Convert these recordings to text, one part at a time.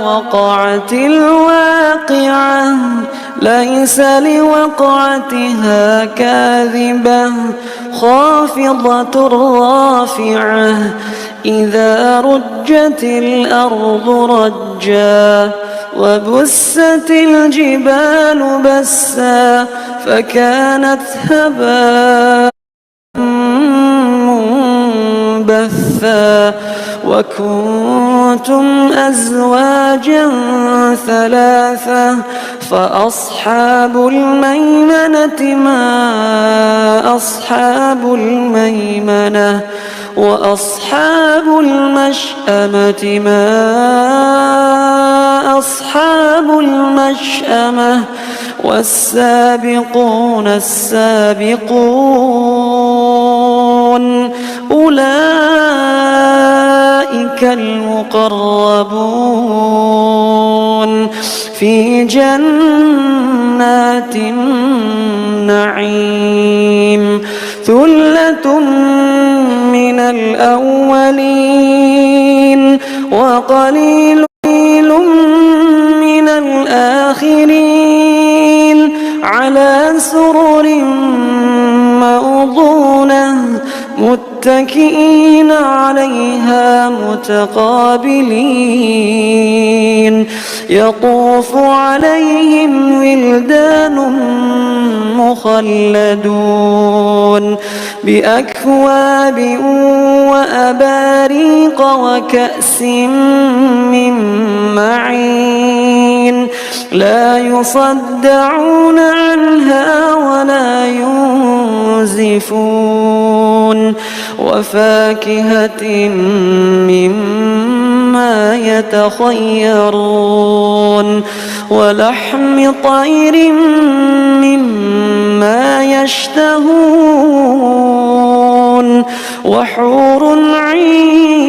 وقعت الواقعة ليس لوقعتها كاذبة خافضة رافعة إذا رجت الأرض رجا وبست الجبال بسا فكانت هباء منبثا وكنتم أزواجا ثلاثة فأصحاب الميمنة ما أصحاب الميمنة وأصحاب المشأمة ما أصحاب المشأمة والسابقون السابقون أولئك المقربون في جنات النعيم ثلة من الأولين وقليل من الآخرين على سرر موضونة متكئين عليها متقابلين يطوف عليهم ولدان مخلدون بأكواب وأباريق وكأس من معين لا يصدعون عنها ولا ينزفون وفاكهة مما يتخيرون ولحم طير مما يشتهون وحور عين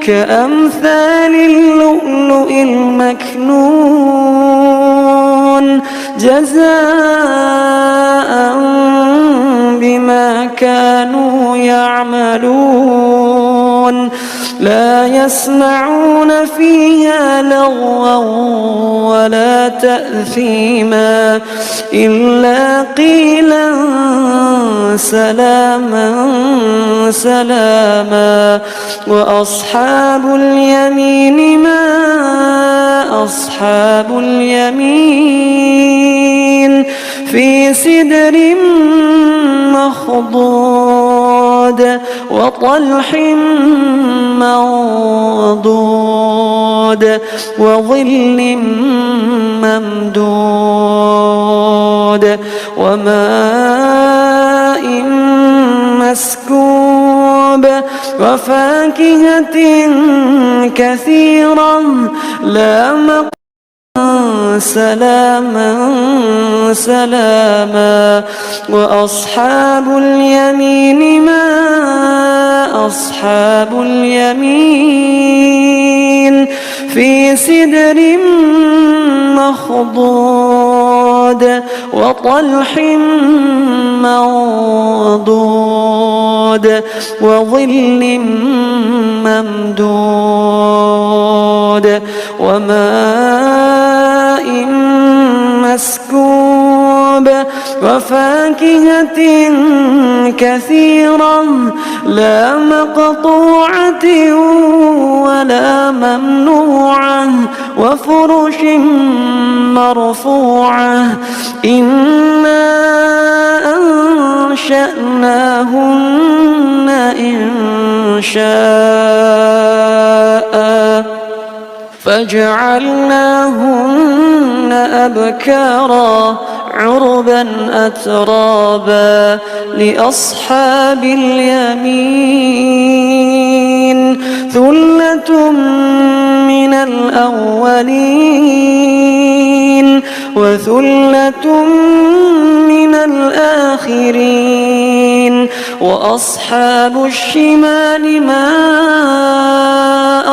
كأمثال اللؤلؤ المكنون جزاء بما كانوا يعملون لا يسمعون فيها لغوا ولا تأثيما إلا قيلا سلاما سلاما وأصحاب اليمين ما أصحاب اليمين في سدر مخضود وطلح منضود وظل ممدود وماء مسكوب وفاكهة كثيرة لا سلاما سلاما وأصحاب اليمين ما أصحاب اليمين في سدر مخضود وطلح منضود وظل ممدود وماء مسكوب وفاكهة كثيرة لا مقطوعة ولا ممنوعة وفرش مرفوعة إنا أنشأناهن إنشاء فجعلناهن أبكارا عربا أترابا لأصحاب اليمين ثلة من الأولين وثلة من الآخرين وأصحاب الشمال ما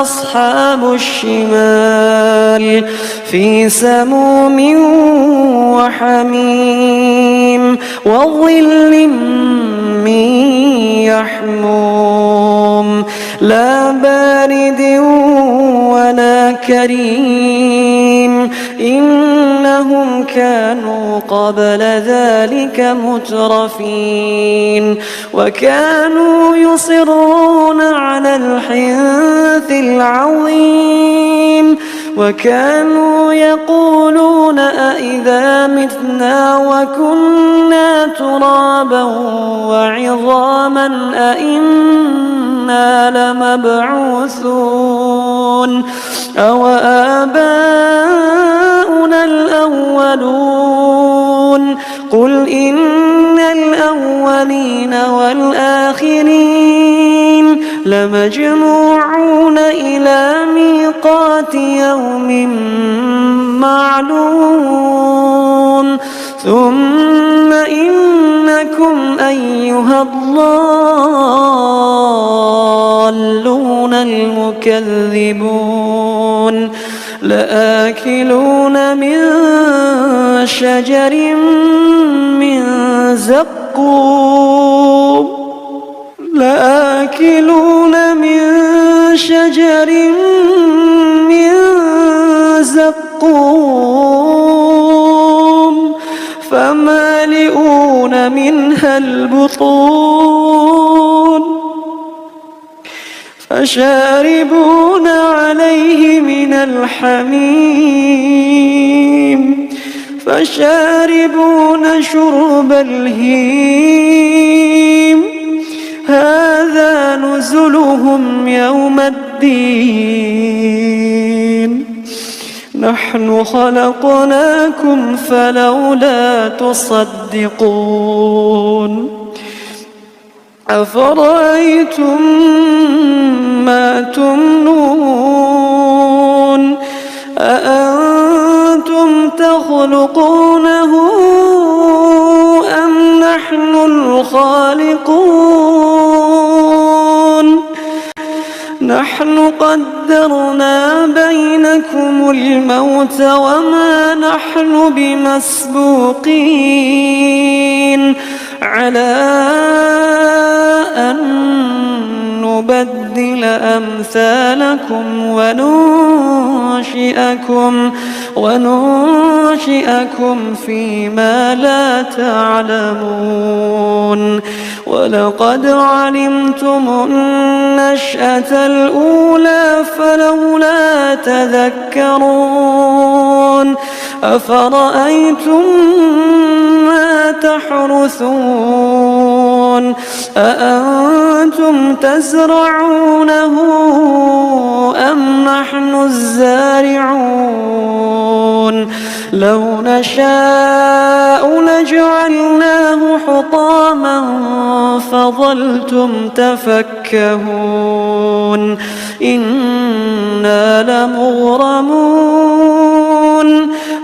أصحاب الشمال في سموم وحميم وظل من يحموم لا بارد ولا يا كريم إنهم كانوا قبل ذلك مترفين وكانوا يصرون على الحنث العظيم وكانوا يقولون أئذا متنا وكنا ترابا وعظاما أئنا لمبعوثون أو آباؤنا الأولون قل إن الأولين والآخرين لمجموعون إلى ميقات يوم معلوم ثم إنكم أيها الضالون المكذبون لآكلون من شجر من زقوم لآكلون من شجر من زقوم فمالئون منها البطون فشاربون عليه من الحميم فشاربون شرب الهيم هذا نزلهم يوم الدين نحن خلقناكم فلولا تصدقون أفرأيتم ما تمنون أأنتم تخلقونه أم نحن الخالقون نحن قدرنا بينكم الموت وما نحن بمسبوقين على أن نبدل أمثالكم وننشئكم فيما لا تعلمون ولقد علمتم النشأة الأولى فلولا تذكرون أفرأيتم ما تحرثون أأنتم تزرعونه أم نحن الزارعون لو نشاء لجعلناه حطاما فظلتم تفكهون إنا لمغرمون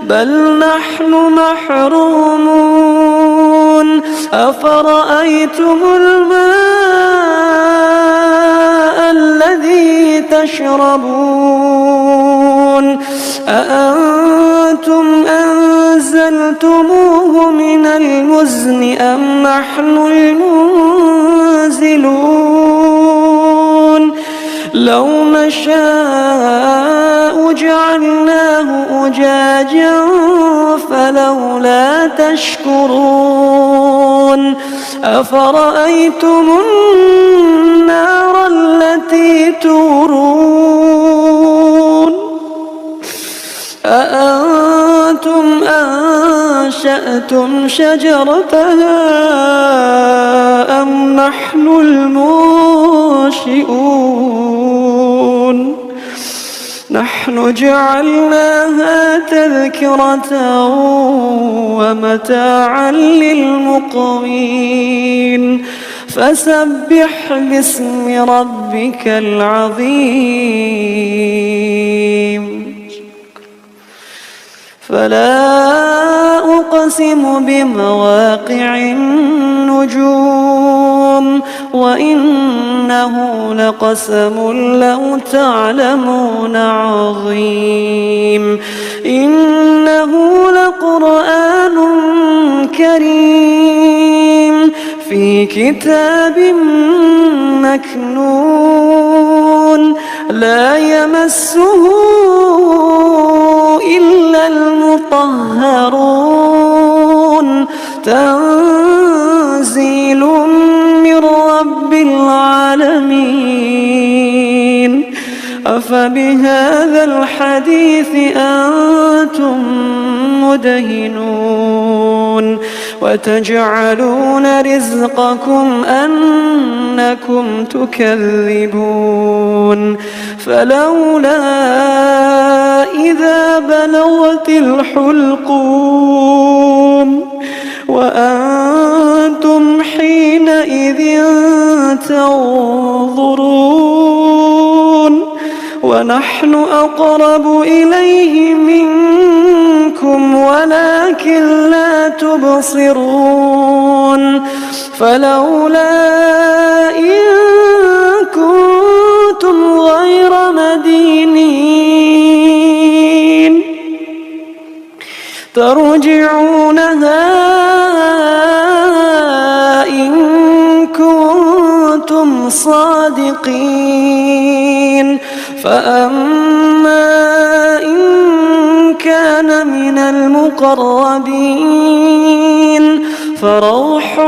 بل نحن محرومون أفرأيتم الماء الذي تشربون أأنتم أنزلتموه من المزن أم نحن المنزلون لو نشاء جعلناه أجاجا فلولا تشكرون أفرأيتم النار التي تورون أأنتم أنشأتم شجرتها أم نحن المنشئون نحن جعلناها تذكرة ومتاعا للمقوين فسبح باسم ربك العظيم فلا أقسم بمواقع النجوم وإنه لقسم لو تعلمون عظيم إنه لقرآن كريم في كتاب مكنون لا يمسه إلا المطهرون تنزيل من رب العالمين أفبهذا الحديث أنتم مدهنون وتجعلون رزقكم أنكم تكذبون فلولا إذا بلغت الحلقوم وأنتم حينئذ تنظرون ونحن أقرب إليه منكم ولكن لا تبصرون فلولا إن كنتم غير مدينين ترجعونها إن كنتم صادقين فأما إن كان من المقربين فروح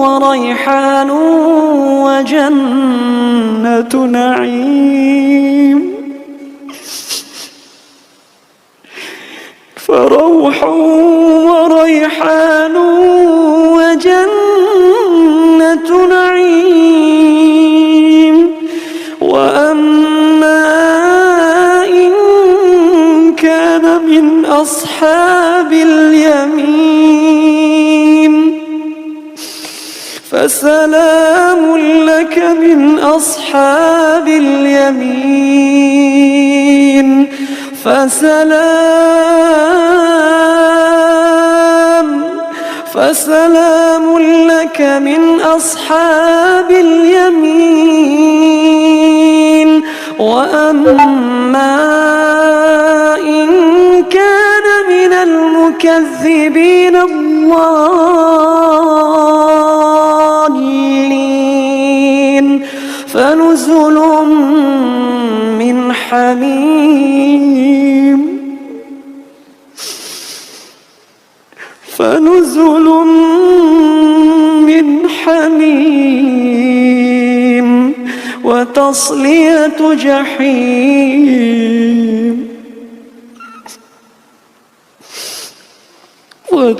وريحان وجنة نعيم فروح وريحان وجنة نعيم وأما إن كان من أصحاب اليمين فسلام لك من أصحاب اليمين فسلام لك من أصحاب اليمين وأما إن كان من المكذبين الضالين فنزل من حميم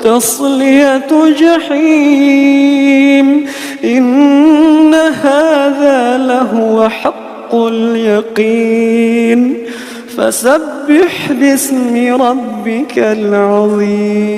وتصلية جحيم إن هذا لهو حق اليقين فسبح باسم ربك العظيم.